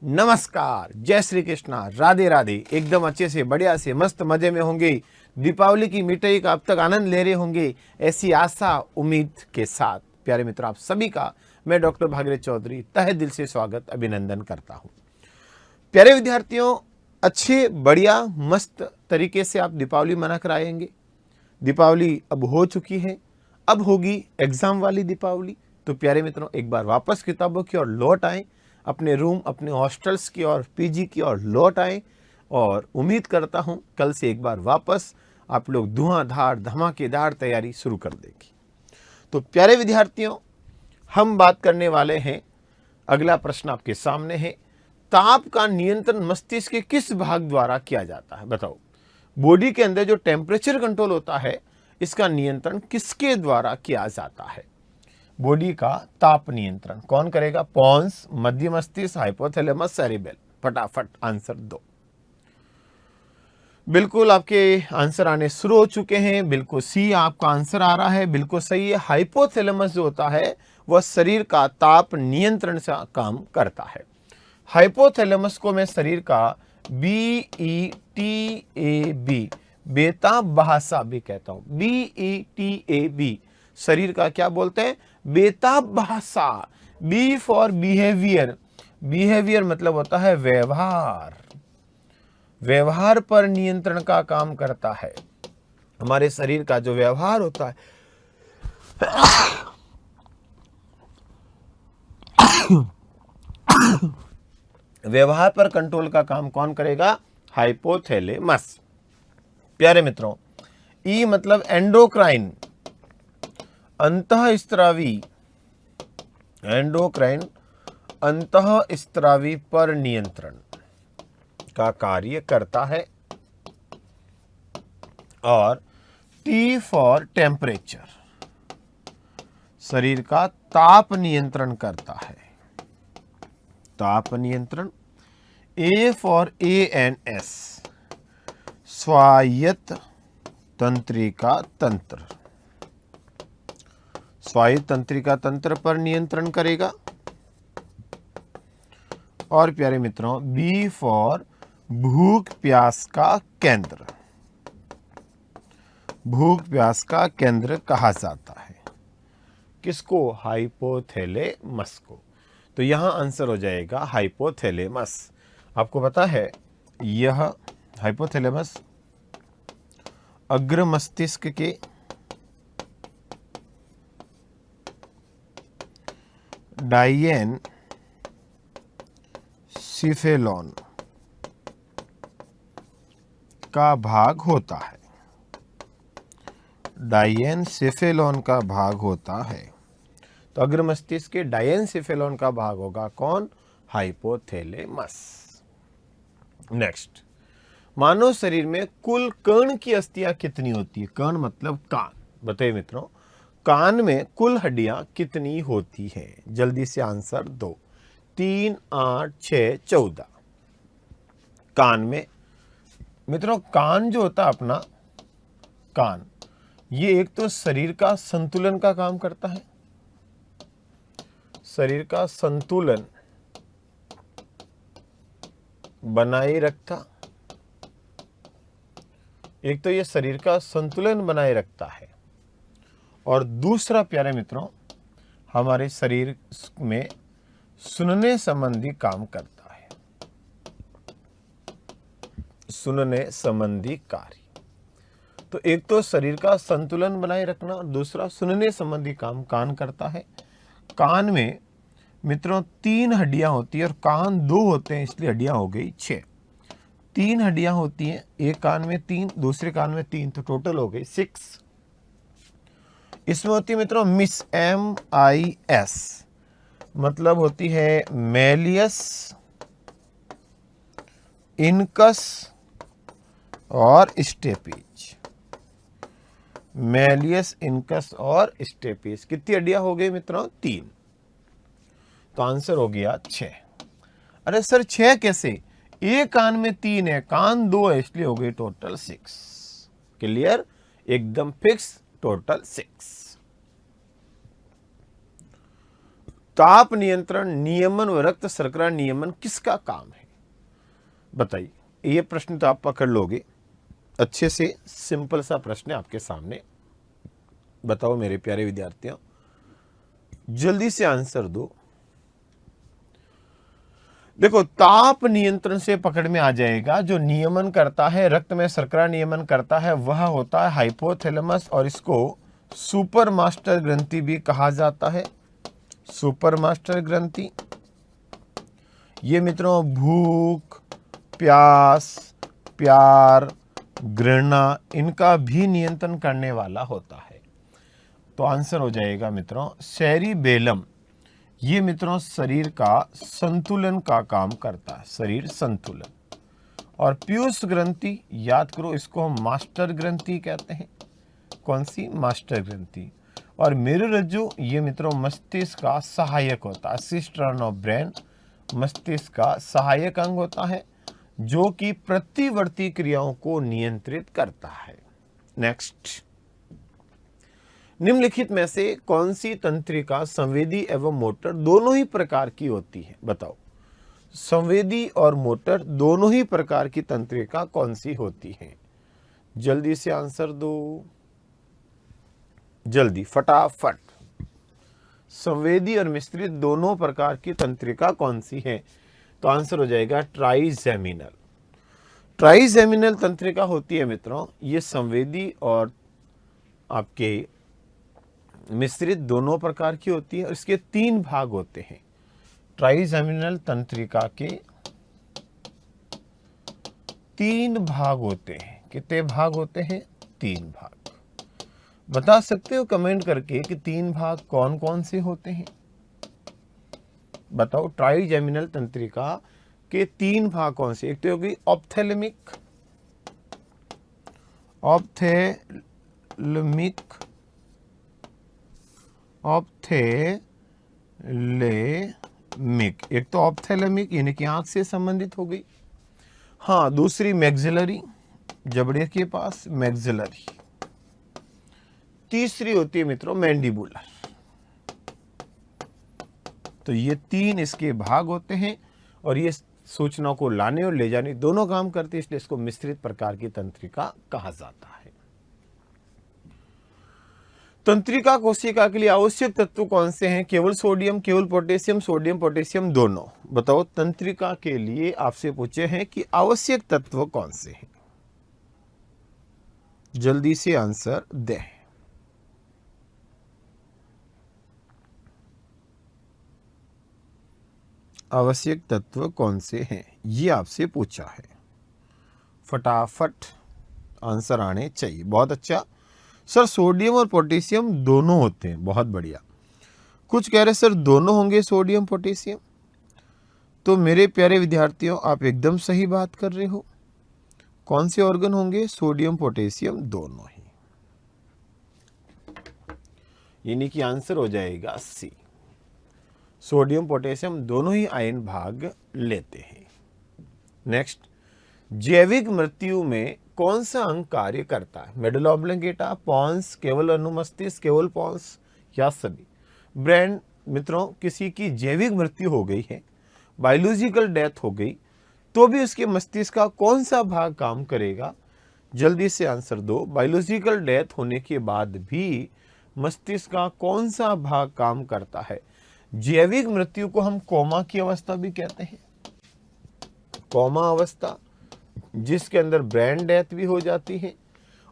नमस्कार, जय श्री कृष्णा, राधे राधे। एकदम अच्छे से बढ़िया से मस्त मजे में होंगे। दीपावली की मिठाई का अब तक आनंद ले रहे होंगे, ऐसी आशा उम्मीद के साथ प्यारे मित्रों, आप सभी का मैं डॉक्टर भागीरथ चौधरी तहे दिल से स्वागत अभिनंदन करता हूँ। प्यारे विद्यार्थियों, अच्छे बढ़िया मस्त तरीके से आप दीपावली मना कर आएंगे। दीपावली अब हो चुकी है, अब होगी एग्जाम वाली दीपावली। तो प्यारे मित्रों, एक बार वापस किताबों की ओर लौट आएं, अपने रूम, अपने हॉस्टल्स की ओर, पीजी की ओर लौट आएं। और उम्मीद करता हूं कल से एक बार वापस आप लोग धुआंधार धमाकेदार तैयारी शुरू कर देगी। तो प्यारे विद्यार्थियों, हम बात करने वाले हैं, अगला प्रश्न आपके सामने है, ताप का नियंत्रण मस्तिष्क के किस भाग द्वारा किया जाता है? बताओ। बॉडी के अंदर जो टेम्परेचर कंट्रोल होता है, इसका नियंत्रण किसके द्वारा किया जाता है? बॉडी का ताप नियंत्रण कौन करेगा? पॉन्स, मध्य मस्तिष्क, हाइपोथैलेमस, सेरिबेल। फटाफट आंसर दो। बिल्कुल आपके आंसर आने शुरू हो चुके हैं। बिल्कुल सी आपका आंसर आ रहा है, बिल्कुल सही है। हाइपोथैलेमस जो होता है वह शरीर का ताप नियंत्रण से काम करता है। हाइपोथैलेमस को मैं शरीर का BETAB, बेताब भाषा भी कहता हूं। BETAB शरीर का क्या बोलते हैं? बेताब भाषा। B for behaviour. बिहेवियर मतलब होता है व्यवहार। व्यवहार पर नियंत्रण का काम करता है। हमारे शरीर का जो व्यवहार होता है व्यवहार पर कंट्रोल का काम कौन करेगा? हाइपोथैलेमस। प्यारे मित्रों, ई मतलब एंडोक्राइन, अंतःस्त्रावी। एंडोक्राइन अंतःस्त्रावी पर नियंत्रण का कार्य करता है। और टी फॉर टेम्परेचर, शरीर का ताप नियंत्रण करता है। ताप नियंत्रण। ए फॉर ANS, स्वायत्त तंत्रिका तंत्र। स्वायत्त तंत्रिका तंत्र पर नियंत्रण करेगा। और प्यारे मित्रों, बी फॉर भूख प्यास का केंद्र। भूख प्यास का केंद्र कहा जाता है किसको? हाइपोथैलेमस को। तो यहां आंसर हो जाएगा हाइपोथैलेमस। आपको पता है, यह हाइपोथैलेमस अग्र मस्तिष्क के डायेनसिफेलॉन का भाग होता है। डायेनसिफेलॉन का भाग होता है। तो अग्र मस्तिष्क के डायेनसिफेलॉन का भाग होगा कौन? हाइपोथैलेमस। नेक्स्ट, मानव शरीर में कुल कर्ण की अस्थियां कितनी होती है? कर्ण मतलब कान। बताइए मित्रों, कान में कुल हड्डियां कितनी होती हैं? जल्दी से आंसर दो। 3, 8, 6, 14। कान में मित्रों, कान जो होता है अपना कान, ये एक तो शरीर का संतुलन का काम करता है। शरीर का संतुलन बनाए रखता। एक तो ये शरीर का संतुलन बनाए रखता है, और दूसरा प्यारे मित्रों, हमारे शरीर में सुनने संबंधी काम करता है। सुनने संबंधी कार्य। तो एक तो शरीर का संतुलन बनाए रखना, और दूसरा सुनने संबंधी काम कान करता है। कान में मित्रों 3 हड्डियां होती है, और कान 2 होते हैं, इसलिए हड्डियां हो गई 6। 3 हड्डियां होती हैं, एक कान में 3, दूसरे कान में 3, तो टोटल हो गई 6। इसमें होती है मित्रों MIS, मतलब होती है मैलियस, इनकस और स्टेपीज। मैलियस, इनकस और स्टेपीज। कितनी हड्डियां हो गई मित्रों? 3। तो आंसर हो गया 6। अरे सर 6 कैसे? एक कान में 3 है, कान 2 है, इसलिए हो गई टोटल 6। क्लियर? एकदम फिक्स, टोटल 6। ताप नियंत्रण, नियमन व रक्त शर्करा नियमन किसका काम है? बताइए। ये प्रश्न तो आप पकड़ लोगे अच्छे से, सिंपल सा प्रश्न है आपके सामने। बताओ मेरे प्यारे विद्यार्थियों, जल्दी से आंसर दो। देखो, ताप नियंत्रण से पकड़ में आ जाएगा। जो नियमन करता है, रक्त में शर्करा नियमन करता है, वह होता है हाइपोथैलेमस, और इसको सुपर मास्टर ग्रंथि भी कहा जाता है। सुपर मास्टर ग्रंथि ये मित्रों भूख, प्यास, प्यार, घृणा, इनका भी नियंत्रण करने वाला होता है। तो आंसर हो जाएगा मित्रों सेरिबेलम। ये मित्रों शरीर का संतुलन का काम करता है, शरीर संतुलन। और पीयूष ग्रंथि, याद करो, इसको हम मास्टर ग्रंथि कहते हैं। कौन सी? मास्टर ग्रंथि। और मेरुरज्जु, ये मित्रों मस्तिष्क का सहायक होता है। असिस्टेंट ऑफ ब्रेन, मस्तिष्क का सहायक अंग होता है, जो कि प्रतिवर्ती क्रियाओं को नियंत्रित करता है। नेक्स्ट, निम्नलिखित में से कौन सी तंत्रिका संवेदी एवं मोटर दोनों ही प्रकार की होती है? बताओ, संवेदी और मोटर दोनों ही प्रकार की तंत्रिका कौन सी होती है? जल्दी से आंसर दो, जल्दी, फटाफट। संवेदी और मिश्रित दोनों प्रकार की तंत्रिका कौन सी है? तो आंसर हो जाएगा ट्राइजेमिनल। ट्राइजेमिनल तंत्रिका होती है मित्रों, ये संवेदी और आपके मिश्रित दोनों प्रकार की होती है, और इसके 3 भाग होते हैं। ट्राइजेमिनल तंत्रिका के 3 भाग होते हैं। कितने भाग होते हैं? 3 भाग। बता सकते हो कमेंट करके कि 3 भाग कौन कौन से होते हैं? बताओ, ट्राइजेमिनल तंत्रिका के 3 भाग कौन से? एक तो होगी ऑप्थेलमिक, ऑप्थेलमिक, ऑप्थेलेमिक। एक तो ऑप्थेलमिक यानी कि आंख से संबंधित हो गई। हाँ, दूसरी मैक्सिलरी, जबड़े के पास मैक्सिलरी। तीसरी होती है मित्रों मैंडिबुलर। तो ये 3 इसके भाग होते हैं, और ये सूचना को लाने और ले जाने दोनों काम करते हैं, इसलिए इसको मिश्रित प्रकार की तंत्रिका कहा जाता है। तंत्रिका कोशिका के लिए आवश्यक तत्व कौन से हैं? केवल सोडियम, केवल पोटेशियम, सोडियम पोटेशियम दोनों। बताओ, तंत्रिका के लिए आपसे पूछे हैं कि आवश्यक तत्व कौन से हैं? जल्दी से आंसर दें। आवश्यक तत्व कौन से हैं, ये आपसे पूछा है। फटाफट आंसर आने चाहिए। बहुत अच्छा सर, सोडियम और पोटेशियम दोनों होते हैं। बहुत बढ़िया। कुछ कह रहे सर दोनों होंगे सोडियम पोटेशियम। तो मेरे प्यारे विद्यार्थियों, आप एकदम सही बात कर रहे हो। कौन से ऑर्गन होंगे? सोडियम पोटेशियम दोनों ही। यानी कि आंसर हो जाएगा सी। सोडियम पोटेशियम दोनों ही आयन भाग लेते हैं। नेक्स्ट, जैविक मृत्यु में कौन सा अंग कार्य करता है? मेडुला ऑब्लिंगेटा, पॉन्स, केवल अनुमस्तिष्क, केवल पॉन्स, या सभी? ब्रेन मित्रों, किसी की जैविक मृत्यु हो गई है, बायोलॉजिकल डेथ हो गई, तो भी उसके मस्तिष्क का कौन सा भाग काम करेगा? जल्दी से आंसर दो। बायोलॉजिकल डेथ होने के बाद भी मस्तिष्क का कौन सा भाग काम करता है? जैविक मृत्यु को हम कोमा की अवस्था भी कहते हैं। कोमा अवस्था, जिसके अंदर ब्रेन डेथ भी हो जाती है,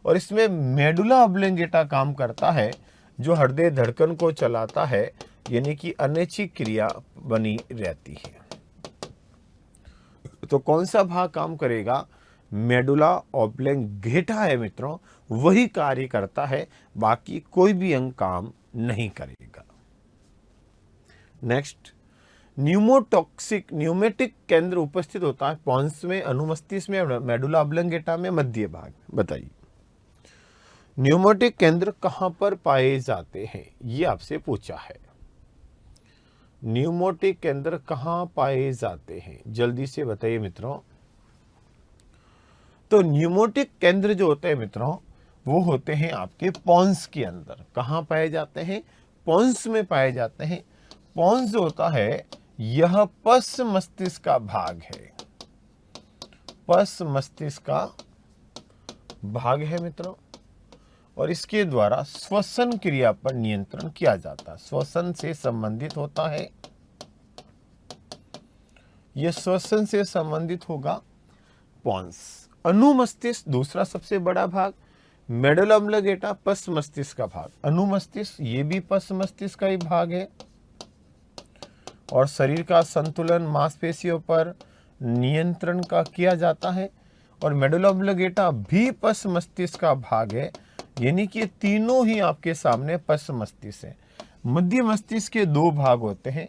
और इसमें मेडुला ऑब्लिंगेटा काम करता है, जो हृदय धड़कन को चलाता है, यानी कि अनैच्छिक क्रिया बनी रहती है। तो कौन सा भाग काम करेगा? मेडुला ऑब्लिंगेटा है मित्रों, वही कार्य करता है, बाकी कोई भी अंग काम नहीं करेगा। नेक्स्ट, न्यूमोटॉक्सिक न्यूमेटिक केंद्र उपस्थित होता है पॉन्स में, अनुमस्तिष्क में, मेडुला ऑब्लिंगेटा में, मध्य भाग। बताइए, न्यूमेटिक केंद्र कहां पर पाए जाते हैं? ये आपसे पूछा है। न्यूमेटिक केंद्र कहां पाए जाते हैं? जल्दी से बताइए मित्रों। तो न्यूमेटिक केंद्र जो होते हैं मित्रों, वो होते हैं आपके पॉन्स के अंदर। कहां पाए जाते हैं? पॉन्स में पाए जाते हैं। पोन्स जो होता है यह पश्च मस्तिष्क का भाग है, पश्च मस्तिष्क का भाग है मित्रों, और इसके द्वारा श्वसन क्रिया पर नियंत्रण किया जाता है, श्वसन से संबंधित होता है। यह श्वसन से संबंधित होगा पोन्स। अनुमस्तिष्क दूसरा सबसे बड़ा भाग, मेडुला ऑब्लिंगेटा पश्च मस्तिष्क का भाग। अनुमस्तिष्क ये भी पश्च मस्तिष्क का ही भाग है और शरीर का संतुलन मांसपेशियों पर नियंत्रण का किया जाता है। और मेडुला ऑब्लिंगेटा भी पश्च मस्तिष्क का भाग है, यानी कि तीनों ही आपके सामने पश्च मस्तिष्क है। मध्य मस्तिष्क के दो भाग होते हैं,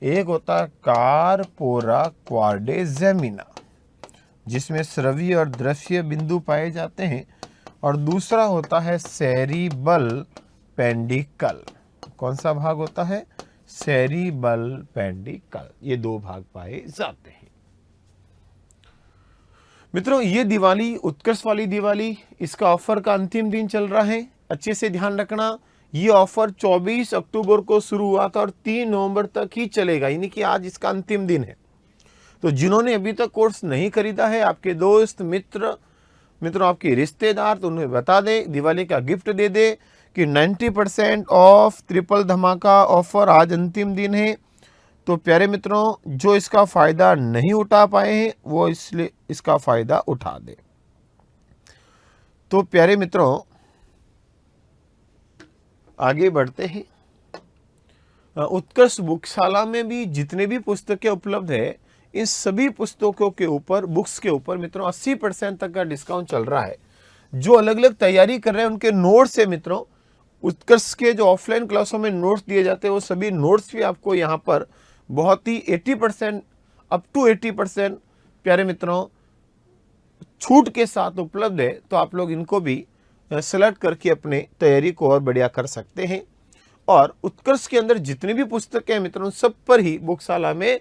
एक होता है कार्पोरा क्वाड्रिजेमिना जिसमें श्रव्य और दृश्य बिंदु पाए जाते हैं, और दूसरा होता है सेरिबल पेंडिकल। कौन सा भाग होता है? सेरिबल पेंडिकल। ये दो भाग पाए जाते हैं। मित्रों ये दिवाली, उत्कर्ष वाली दिवाली, इसका ऑफर का अंतिम दिन चल रहा है। अच्छे से ध्यान रखना, ये ऑफर 24 अक्टूबर को शुरू हुआ था और 3 नवंबर तक ही चलेगा, यानी कि आज इसका अंतिम दिन है। तो जिन्होंने अभी तक कोर्स नहीं खरीदा है, आपके दोस्त मित्रों आपके रिश्तेदार, तो उन्हें बता दें, दिवाली का गिफ्ट दे दे कि 90% ऑफ ट्रिपल धमाका ऑफर आज अंतिम दिन है। तो प्यारे मित्रों, जो इसका फायदा नहीं उठा पाए हैं वो इसलिए इसका फायदा उठा दे। तो प्यारे मित्रों आगे बढ़ते हैं। उत्कर्ष बुकशाला में भी जितने भी पुस्तकें उपलब्ध है, इन सभी पुस्तकों के ऊपर, बुक्स के ऊपर मित्रों 80% तक का डिस्काउंट चल रहा है। जो अलग अलग तैयारी कर रहे हैं उनके नोट्स है मित्रों, उत्कर्ष के जो ऑफलाइन क्लासों में नोट्स दिए जाते हैं वो सभी नोट्स भी आपको यहाँ पर बहुत ही 80% अप टू 80% प्यारे मित्रों छूट के साथ उपलब्ध है। तो आप लोग इनको भी सेलेक्ट करके अपने तैयारी को और बढ़िया कर सकते हैं। और उत्कर्ष के अंदर जितनी भी पुस्तकें हैं मित्रों, सब पर ही बुकशाला में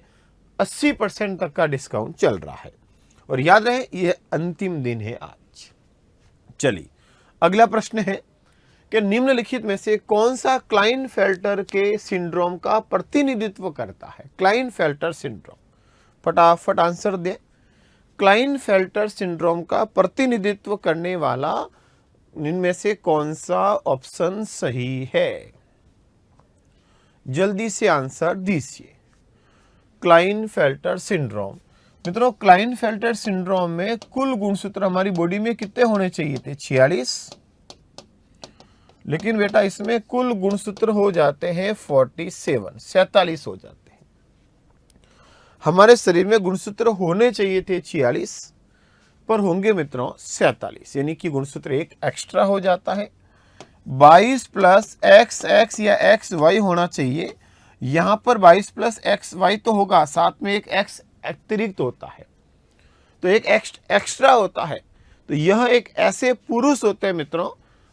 80% तक का डिस्काउंट चल रहा है। और याद रहे यह अंतिम दिन है आज। चलिए अगला प्रश्न है कि निम्नलिखित में से कौन सा क्लाइनफेल्टर के सिंड्रोम का प्रतिनिधित्व करता है? क्लाइनफेल्टर सिंड्रोम, फटाफट आंसर दें। क्लाइनफेल्टर सिंड्रोम का प्रतिनिधित्व करने वाला इनमें से कौन सा ऑप्शन सही है? जल्दी से आंसर दीजिए। Klinefelter syndrome. मित्रों क्लाइनफेल्टर सिंड्रोम में कुल गुणसूत्र हमारी बॉडी में कितने होने चाहिए थे? 46, लेकिन बेटा इसमें कुल गुणसूत्र हो जाते हैं 47 हो जाते हैं। हमारे शरीर में गुणसूत्र होने चाहिए थे 46, पर होंगे मित्रों 47, यानी कि गुणसूत्र एक एक्स्ट्रा हो जाता है। 22 प्लस XX या XY होना चाहिए। यहां पर 22 प्लस XY तो होगा, साथ में एक X अतिरिक्त होता है, तो एक एक्स्ट्रा होता है। तो यह एक ऐसे पुरुष होते हैं मित्रों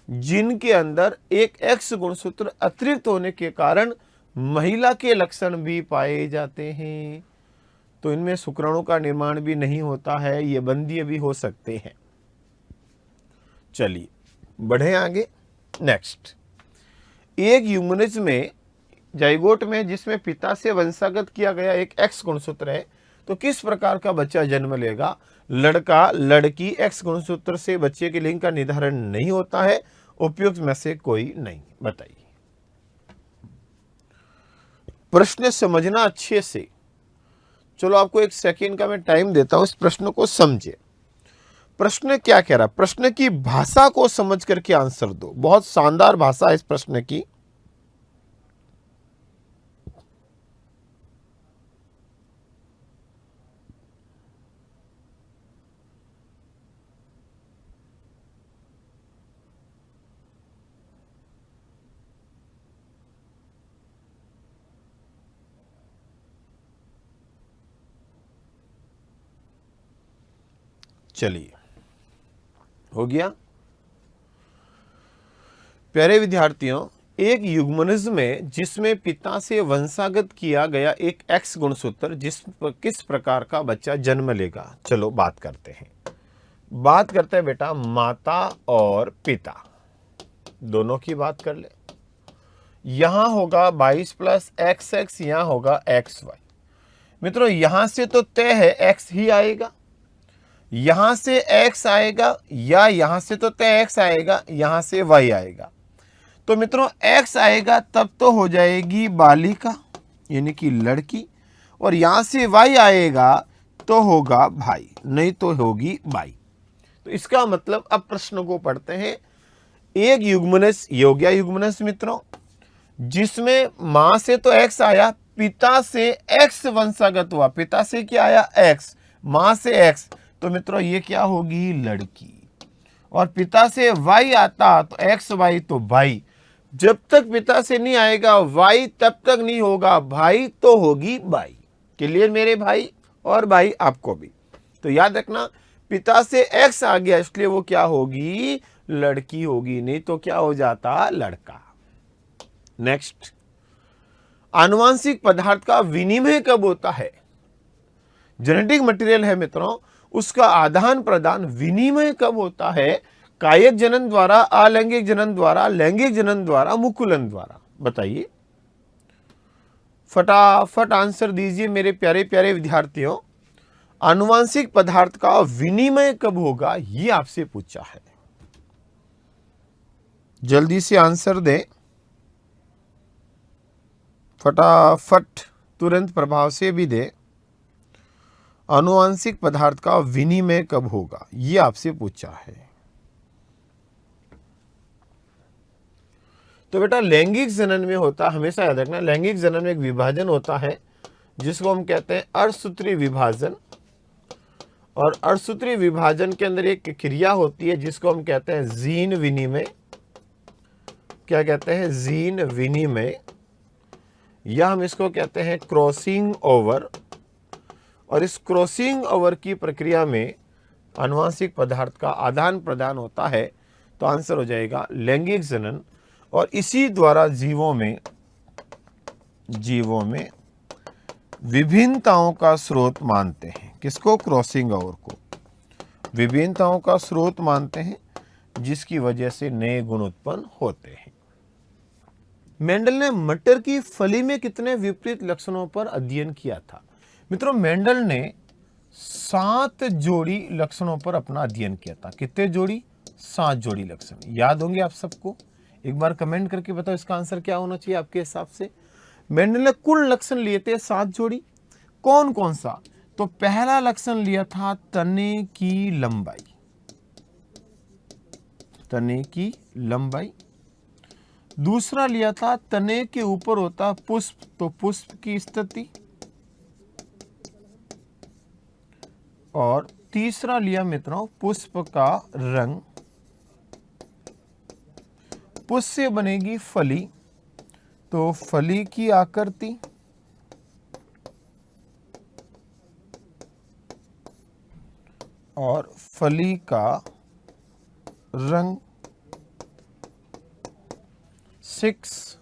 जिनके अंदर एक X गुणसूत्र अतिरिक्त होने के कारण महिला के लक्षण भी पाए जाते हैं। तो इनमें शुक्राणु का निर्माण भी नहीं होता है, ये बंदी भी हो सकते हैं। चलिए बढ़े आगे। नेक्स्ट, एक यूमनिज में, जाइगोट में, जिसमें पिता से वंशागत किया गया एक X गुणसूत्र है, तो किस प्रकार का बच्चा जन्म लेगा? लड़का लड़की X गुणसूत्र से बच्चे के लिंग का निर्धारण नहीं होता है। उपयुक्त में से कोई नहीं। बताइए। प्रश्न समझना अच्छे से। चलो आपको 1 सेकेंड का मैं टाइम देता हूं, इस प्रश्न को समझे। प्रश्न क्या कह रहा? प्रश्न की भाषा को समझ करके आंसर दो। बहुत शानदार भाषा है इस प्रश्न की। चलिए हो गया। प्यारे विद्यार्थियों, एक युग्मनज में जिसमें पिता से वंशागत किया गया एक X गुणसूत्र, किस प्रकार का बच्चा जन्म लेगा? चलो बात करते हैं। बात करते हैं बेटा माता और पिता दोनों की बात कर ले। यहां होगा 22 प्लस एक्स एक्स, यहां होगा एक्स वाई। मित्रों यहां से तो तय है एक्स ही आएगा, यहां से एक्स आएगा, या यहां से तो तय एक्स आएगा, यहां से वाई आएगा। तो मित्रों एक्स आएगा तब तो हो जाएगी बालिका यानी कि लड़की, और यहां से वाई आएगा तो होगा भाई, नहीं तो होगी बाई। तो इसका मतलब अब प्रश्न को पढ़ते हैं। एक युग्मनस, ये हो गया युग्मनस मित्रों, जिसमें मां से तो एक्स आया, पिता से एक्स वंशागत हुआ, पिता से क्या आया एक्स, मां से एक्स, तो मित्रों ये क्या होगी लड़की। और पिता से वाई आता तो एक्स वाई तो भाई, जब तक पिता से नहीं आएगा वाई तब तक नहीं होगा भाई, तो होगी बाई। क्लियर मेरे भाई, और भाई आपको भी। तो याद रखना पिता से एक्स आ गया इसलिए वो क्या होगी लड़की होगी, नहीं तो क्या हो जाता लड़का। नेक्स्ट, आनुवांशिक पदार्थ का विनिमय कब होता है। जेनेटिक मटेरियल है मित्रों, उसका आदान प्रदान विनिमय कब होता है। कायिक जनन द्वारा, अलैंगिक जनन द्वारा, लैंगिक जनन द्वारा, मुकुलन द्वारा। बताइए फटाफट आंसर दीजिए मेरे प्यारे प्यारे विद्यार्थियों। आनुवांशिक पदार्थ का विनिमय कब होगा ये आपसे पूछा है, जल्दी से आंसर दें फटाफट, तुरंत प्रभाव से भी दे। आनुवांशिक पदार्थ का विनिमय कब होगा ये आपसे पूछा है। तो बेटा लैंगिक जनन में होता, हमेशा याद रखना लैंगिक जनन में एक विभाजन होता है जिसको हम कहते हैं अर्धसूत्री विभाजन, और अर्धसूत्री विभाजन के अंदर एक क्रिया होती है जिसको हम कहते हैं जीन विनिमय। क्या कहते हैं जीन विनिमय, या हम इसको कहते हैं क्रॉसिंग ओवर। और इस क्रॉसिंग ओवर की प्रक्रिया में आनुवांशिक पदार्थ का आदान प्रदान होता है, तो आंसर हो जाएगा लैंगिक जनन। और इसी द्वारा जीवों में विभिन्नताओं का स्रोत मानते हैं। किसको, क्रॉसिंग ओवर को विभिन्नताओं का स्रोत मानते हैं, जिसकी वजह से नए गुण उत्पन्न होते हैं। मेंडल ने मटर की फली में कितने विपरीत लक्षणों पर अध्ययन किया था। मित्रों मेंडल ने 7 जोड़ी लक्षणों पर अपना अध्ययन किया था। कितने जोड़ी, 7 जोड़ी लक्षण। याद होंगे आप सबको, एक बार कमेंट करके बताओ इसका आंसर क्या होना चाहिए आपके हिसाब से। मेंडल ने कुल लक्षण लिए थे 7 जोड़ी। कौन कौन सा, तो पहला लक्षण लिया था तने की लंबाई, तने की लंबाई। दूसरा लिया था तने के ऊपर होता पुष्प, तो पुष्प की स्थिति। और तीसरा लिया मित्रों पुष्प का रंग। पुष्प से बनेगी फली, तो फली की आकृति। और फली का रंग। 6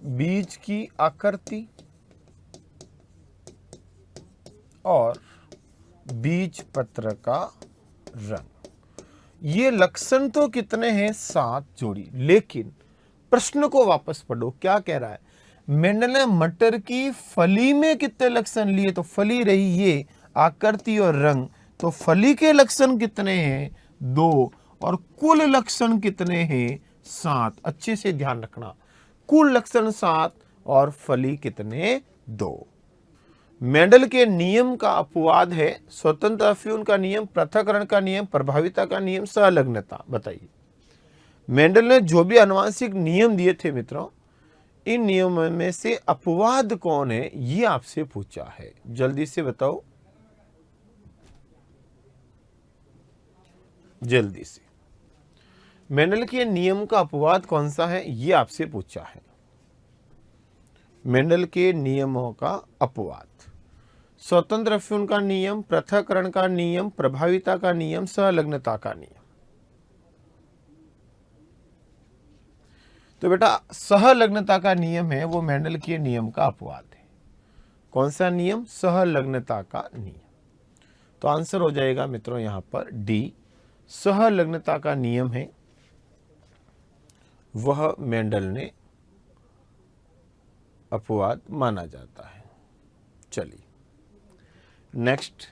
बीज की आकृति और बीज पत्र का रंग। ये लक्षण तो कितने हैं, 7 जोड़ी। लेकिन प्रश्न को वापस पढ़ो, क्या कह रहा है। मेंडल ने मटर की फली में कितने लक्षण लिए, तो फली रही ये, आकृति और रंग, तो फली के लक्षण कितने हैं, 2, और कुल लक्षण कितने हैं, 7। अच्छे से ध्यान रखना, कुल लक्षण 7 और फली कितने, 2। मेंडल के नियम का अपवाद है स्वतंत्र अफ्यून का नियम, पृथक्करण का नियम, प्रभाविता का नियम, संलग्नता। बताइए मेंडल ने जो भी आनुवांशिक नियम दिए थे मित्रों, इन नियमों में से अपवाद कौन है ये आपसे पूछा है, जल्दी से बताओ, जल्दी से। मेंडल के नियम का अपवाद कौन सा है ये आपसे पूछा है। मेंडल के नियमों का अपवाद, स्वतंत्र अफ्यून का नियम, पृथक्करण का नियम, प्रभाविता का नियम, संलग्नता का नियम। तो बेटा सहलग्नता का नियम है वो मेंडल के नियम का अपवाद है। कौन सा नियम, सहलग्नता का नियम। तो आंसर हो जाएगा मित्रों यहां पर डी, सहलग्नता का नियम है वह मेंडल ने अपवाद माना जाता है। चलिए नेक्स्ट,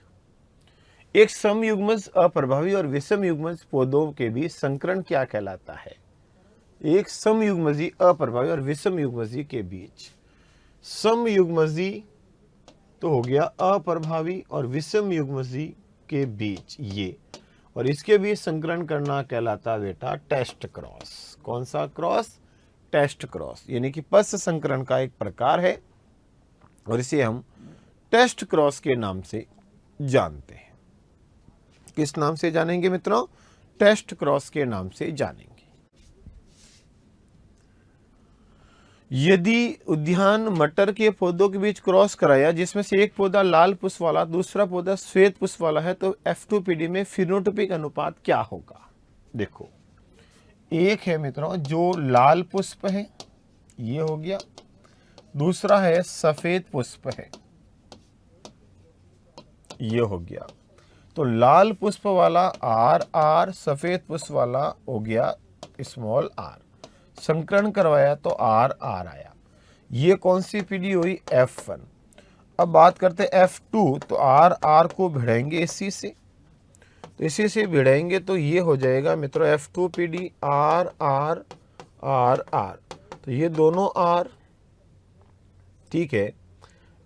एक समयुग्मज अप्रभावी और विषम युग्मज पौधों के बीच संकरण क्या कहलाता है? एक समयुग्मजी अप्रभावी और विषम युग्मजी के बीच, समयुग्मजी तो हो गया अप्रभावी और विषम युग्मजी के बीच ये, और इसके बीच संकरण करना कहलाता बेटा टेस्ट क्रॉस। कौन सा क्रॉस? टेस्ट क्रॉस, यानी कि पश्च संकरण का एक प्रकार है और इसे हम टेस्ट क्रॉस के नाम से जानते हैं। किस नाम से जानेंगे मित्रों? टेस्ट क्रॉस के नाम से जानेंगे। यदि उद्यान मटर के पौधों के बीच क्रॉस कराया जिसमें से एक पौधा लाल पुष्प वाला दूसरा पौधा श्वेत पुष्प वाला है तो F2PD में फिनोटाइपिक अनुपात क्या होगा? देखो, एक है मित्रों जो लाल पुष्प है, ये हो गया, दूसरा है सफेद पुष्प है, ये हो गया। तो लाल पुष्प वाला RR, सफेद पुष्प वाला हो गया स्मॉल r, संकरण करवाया तो RR आया। ये कौन सी पीडी हुई? F1। अब बात करते हैं F2, तो RR को भिड़ाएंगे इसी से, तो इसी से भिड़ाएंगे तो ये हो जाएगा मित्रों F2PD RR RR, तो ये दोनों R, ठीक है,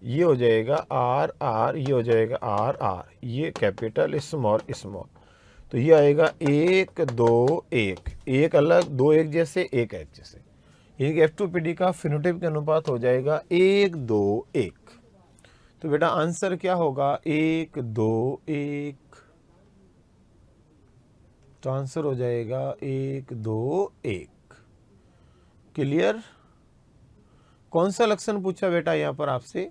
ये हो जाएगा RR, ये हो जाएगा RR, ये कैपिटल स्मॉल स्मॉल, तो ये आएगा 1 2 1, एक अलग, दो एक जैसे, एक एक जैसे, एक F2PD का फिनोटाइप का अनुपात हो जाएगा 1 2 1। तो बेटा आंसर क्या होगा? 1 2 1, तो आंसर हो जाएगा 1 2 1। क्लियर? कौन सा लक्षण पूछा बेटा यहां पर आपसे?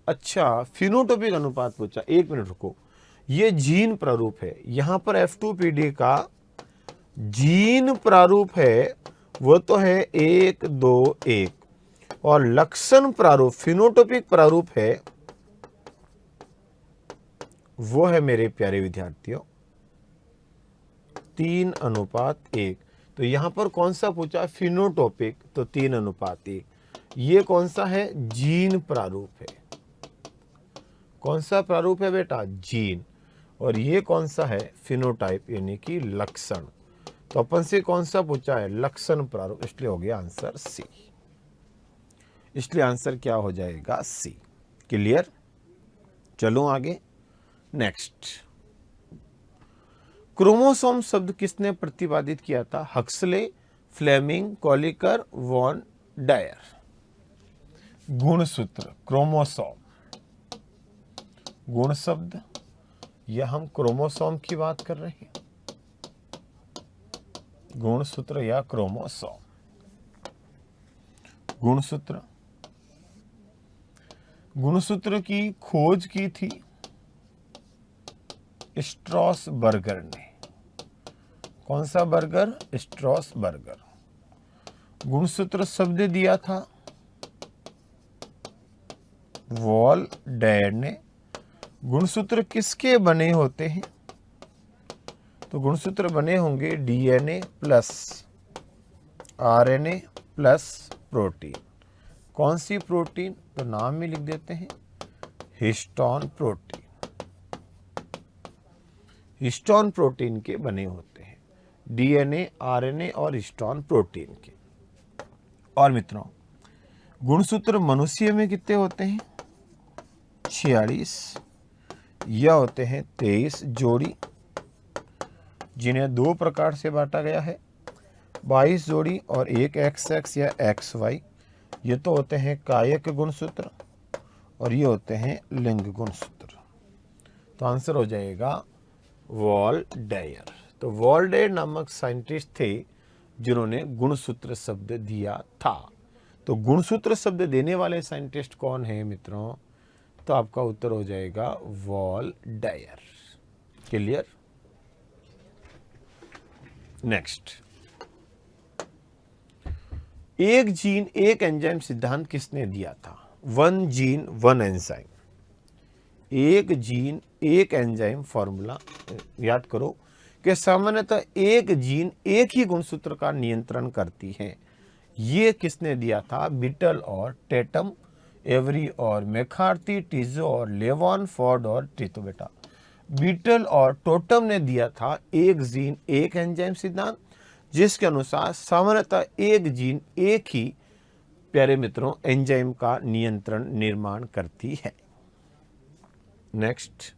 अच्छा, फिनोटाइपिक अनुपात पूछा। एक मिनट रुको, ये जीन प्रारूप है, यहां पर F2PD का जीन प्रारूप है वो तो है 1 2 1, और लक्षण प्रारूप फिनोटाइपिक प्रारूप है वो है मेरे प्यारे विद्यार्थियों 3:1। तो यहां पर कौन सा पूछा? फिनोटाइपिक, तो 3:1। ये कौन सा है? जीन प्रारूप है। कौन सा प्रारूप है बेटा? जीन। और ये कौन सा है? फिनोटाइप, यानी कि लक्षण। तो अपन से कौन सा पूछा है? लक्षण प्रारूप, इसलिए हो गया आंसर सी। इसलिए आंसर क्या हो जाएगा? सी। क्लियर? चलो आगे नेक्स्ट। क्रोमोसोम शब्द किसने प्रतिपादित किया था? Huxley, Fleming, Kolliker, Waldeyer. गुणसूत्र क्रोमोसोम, गुण शब्द, या हम क्रोमोसोम की बात कर रहे हैं, गुणसूत्र या क्रोमोसोम। गुणसूत्र, गुणसूत्र की खोज की थी स्ट्रॉसबर्गर ने। कौन सा बर्गर? स्ट्रॉसबर्गर। गुणसूत्र शब्द दिया था वॉल डैड ने। गुणसूत्र किसके बने होते हैं? तो गुणसूत्र बने होंगे DNA plus RNA plus protein. कौन सी प्रोटीन? तो नाम में लिख देते हैं हिस्टोन प्रोटीन। हिस्टोन प्रोटीन के बने होते हैं, DNA, RNA और हिस्टोन प्रोटीन के। और मित्रों, गुणसूत्र मनुष्य में कितने होते हैं? 46। यह होते हैं 23 जोड़ी, जिन्हें दो प्रकार से बांटा गया है, 22 जोड़ी और एक XX या XY। ये तो होते हैं कायिक गुणसूत्र और ये होते हैं लिंग गुणसूत्र। तो आंसर हो जाएगा वॉल डायर। तो वॉल डायर नामक साइंटिस्ट थे जिन्होंने गुणसूत्र शब्द दिया था। तो गुणसूत्र शब्द देने वाले साइंटिस्ट कौन है मित्रों? तो आपका उत्तर हो जाएगा वॉल डायर। क्लियर? नेक्स्ट, एक जीन एक एंजाइम सिद्धांत किसने दिया था? 1 जीन 1 एंजाइम। एक जीन एक एंजाइम फॉर्मूला याद करो कि सामान्यतः एक जीन एक ही गुणसूत्र का नियंत्रण करती है। ये किसने दिया था? बीटल और टेटम, एवरी और मैकार्थी, टिज़ो और लेवॉन, फोर्ड और टितो। बेटा बीटल और टोटम ने दिया था एक जीन एक एंजाइम सिद्धांत, जिसके अनुसार सामान्यतः एक जीन एक ही, प्यारे मित्रों, एंजाइम का नियंत्रण निर्माण करती है। नेक्स्ट,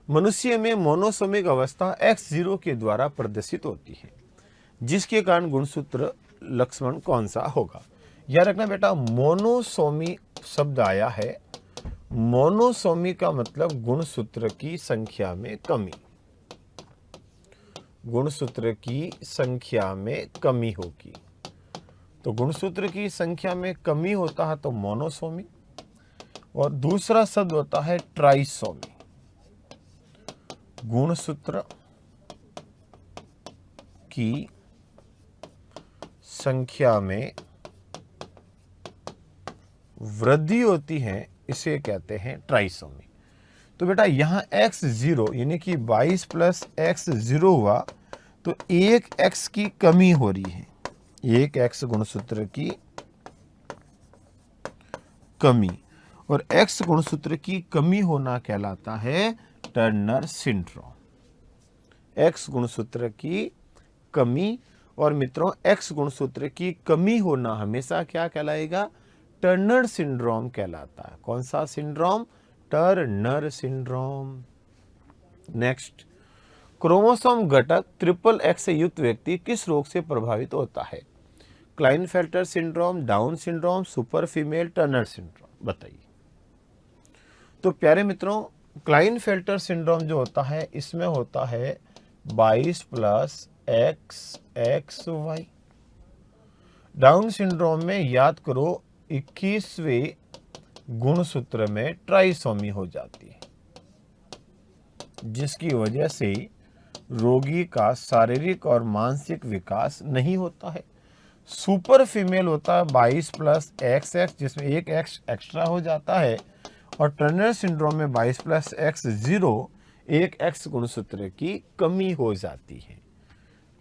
मनुष्य में मोनोसोमिक अवस्था X0 के द्वारा प्रदर्शित होती है, जिसके कारण गुणसूत्र लक्षण कौन सा होगा? याद रखना बेटा, मोनोसोमी शब्द आया है, मोनोसोमी का मतलब गुणसूत्र की संख्या में कमी, गुणसूत्र की संख्या में कमी होगी। तो गुणसूत्र की संख्या में कमी होता है तो मोनोसोमी, और दूसरा शब्द होता है ट्राइसोमी, गुणसूत्र की संख्या में वृद्धि होती है, इसे कहते हैं ट्राइसोमी। तो बेटा यहां X0 यानी कि 22 प्लस X0 हुआ तो एक X की कमी हो रही है, एक X गुणसूत्र की कमी, और X गुणसूत्र की कमी होना कहलाता है टर्नर सिंड्रोम। X गुणसूत्र की कमी, और मित्रों X गुणसूत्र की कमी होना हमेशा क्या कहलाएगा? टर्नर सिंड्रोम कहलाता है। कौन सा syndrome? Turner syndrome. Next, chromosome घटक ट्रिपल X से युक्त व्यक्ति किस रोग से प्रभावित होता है? Klinefelter syndrome, down syndrome, super female, Turner syndrome, बताइए। तो प्यारे मित्रों, क्लाइनफेल्टर सिंड्रोम जो होता है इसमें होता है 22 प्लस XXY। डाउन सिंड्रोम में याद करो 21वें गुणसूत्र में ट्राइसोमी हो जाती है, जिसकी वजह से रोगी का शारीरिक और मानसिक विकास नहीं होता है। सुपर फीमेल होता है 22 प्लस XX, जिसमें एक X एक्स्ट्रा हो जाता है, और टर्नर सिंड्रोम में 22 प्लस X0 एक X गुणसूत्र की कमी हो जाती है।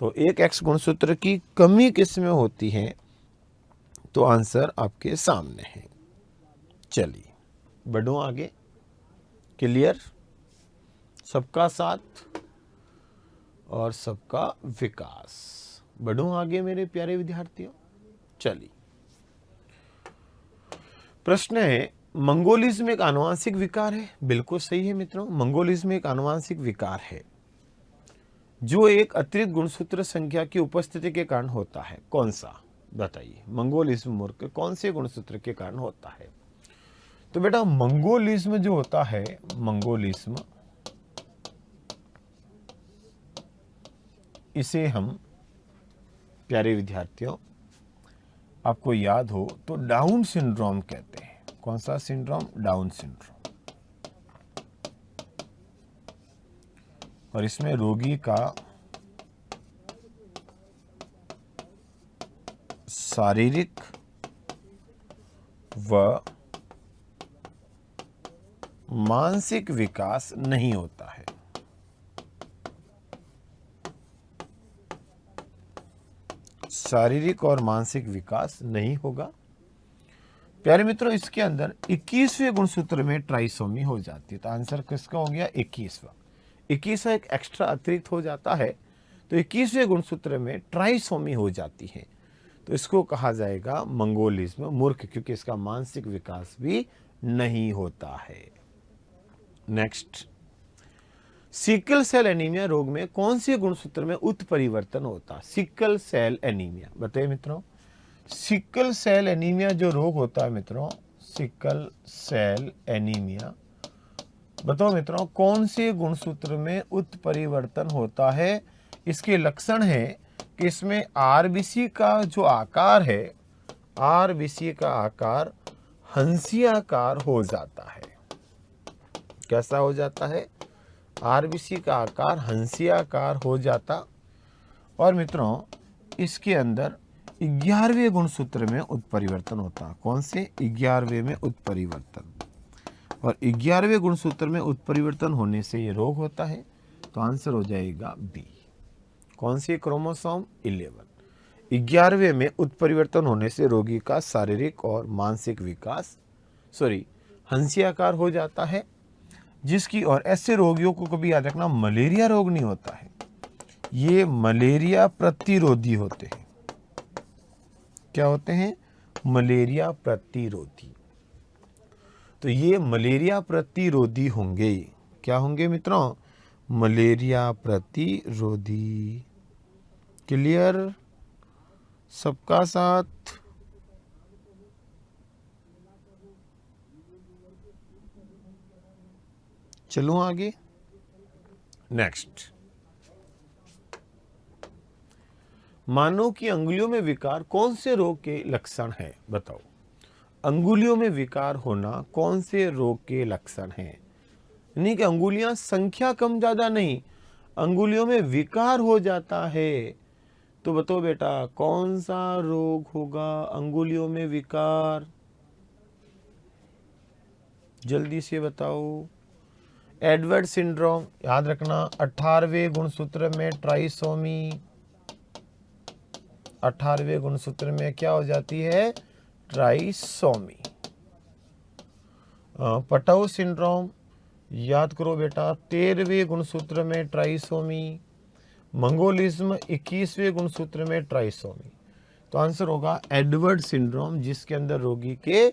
तो एक X गुणसूत्र की कमी किस में होती है? तो आंसर आपके सामने है। चलिए बढ़ो आगे। क्लियर? सबका साथ और सबका विकास। बढ़ो आगे मेरे प्यारे विद्यार्थियों। चलिए, प्रश्न है, मंगोलिज्म एक आनुवांशिक विकार है? बिल्कुल सही है मित्रों, मंगोलिज्म एक आनुवांशिक विकार है जो एक अतिरिक्त गुणसूत्र संख्या की उपस्थिति के कारण होता है। कौन सा? बताइए। मंगोलिज्म मूर्ख कौन से गुणसूत्र के कारण होता है? तो बेटा मंगोलिज्म जो होता है, मंगोलिज्म, इसे हम प्यारे विद्यार्थियों आपको याद हो तो डाउन सिंड्रोम कहते हैं। कौन सा सिंड्रोम? Down syndrome. और इसमें रोगी का शारीरिक व मानसिक विकास नहीं होता है। शारीरिक और मानसिक विकास नहीं होगा। प्यारे मित्रों, इसके अंदर 21वें गुणसूत्र में ट्राइसोमी हो जाती है। तो आंसर किसका हो गया? 21वां। 21वां एक एक्स्ट्रा अतिरिक्त हो जाता है, तो 21वें गुणसूत्र में ट्राइसोमी हो जाती है, तो इसको कहा जाएगा मंगोलिज्म मूर्ख, क्योंकि इसका मानसिक विकास भी नहीं होता है। नेक्स्ट, सिकल सेल एनीमिया रोग में कौन से गुणसूत्र में उत्परिवर्तन होता है? सिकल सेल एनीमिया, बताइए मित्रों। सिकल सेल एनीमिया जो रोग होता है मित्रों, सिकल सेल एनीमिया, बताओ मित्रों कौन से गुणसूत्र में उत्परिवर्तन होता है? इसके लक्षण है कि इसमें आरबीसी का जो आकार है, आरबीसी का आकार हंसियाकार हो जाता है। कैसा हो जाता है? आरबीसी का आकार हंसियाकार हो जाता। और मित्रों इसके अंदर 11वें गुणसूत्र में उत्परिवर्तन होता। कौन से? 11वें में उत्परिवर्तन। और 11वें गुणसूत्र में उत्परिवर्तन होने से ये रोग होता है। तो आंसर हो जाएगा बी। कौन सी क्रोमोसोम? 11। 11वें में उत्परिवर्तन होने से रोगी का शारीरिक और मानसिक विकास हंसियाकार हो जाता है, जिसकी और ऐसे रोगियों को कभी याद रखना मलेरिया रोग नहीं होता है, ये मलेरिया प्रतिरोधी होते हैं। क्या होते हैं? मलेरिया प्रतिरोधी। तो ये मलेरिया प्रतिरोधी होंगे। क्या होंगे मित्रों? मलेरिया प्रतिरोधी। क्लियर? सबका साथ। चलो आगे। नेक्स्ट, मानव की अंगुलियों में विकार कौन से रोग के लक्षण है? बताओ, अंगुलियों में विकार होना कौन से रोग के लक्षण है? यानी कि अंगुलियां संख्या कम ज्यादा नहीं, अंगुलियों में विकार हो जाता है। तो बताओ बेटा, कौन सा रोग होगा अंगुलियों में विकार? जल्दी से बताओ। एडवर्ड सिंड्रोम, याद रखना 18वें गुणसूत्र में ट्राइसोमी, 18वें गुणसूत्र में क्या हो जाती है? ट्राइसोमी। पटाउ सिंड्रोम, याद करो बेटा 13वें गुणसूत्र में ट्राइसोमी। मंगोलिज्म 21वें गुणसूत्र में ट्राइसोमी। तो आंसर होगा एडवर्ड सिंड्रोम, जिसके अंदर रोगी के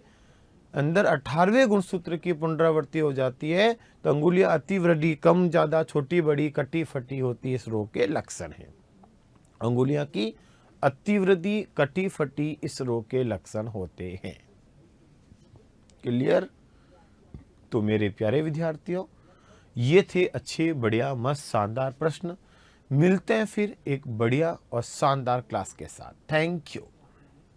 अंदर 18वें गुणसूत्र की पुनरावृत्ति हो जाती है। तो अंगुलियां अतिवृद्धि, कम ज्यादा, छोटी बड़ी, कटी फटी होती इस रोग के लक्षण हैं। अंगुलियां की अतिवृद्धि, कटी फटी इस रोग के लक्षण होते हैं। क्लियर? तो मेरे प्यारे विद्यार्थियों, ये थे अच्छे, बढ़िया, मस्त, शानदार प्रश्न। मिलते हैं फिर एक बढ़िया और शानदार क्लास के साथ। Thank you.